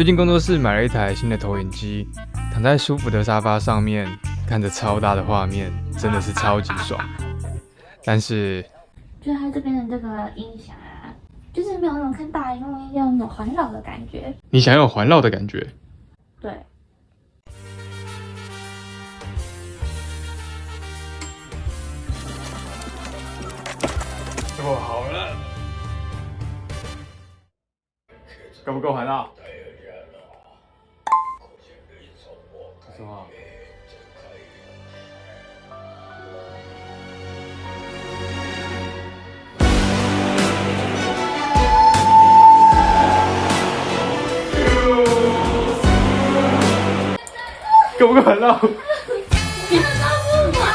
最近工作室买了一台新的投影机，躺在舒服的沙发上面，看着超大的画面，真的是超级爽。但是，就是它这边的这个音响啊，就是没有那种看大荧幕要那种环绕的感觉。你想要有环绕的感觉？对。做好了，够不够环绕？说话。够不够环绕？你们都不管。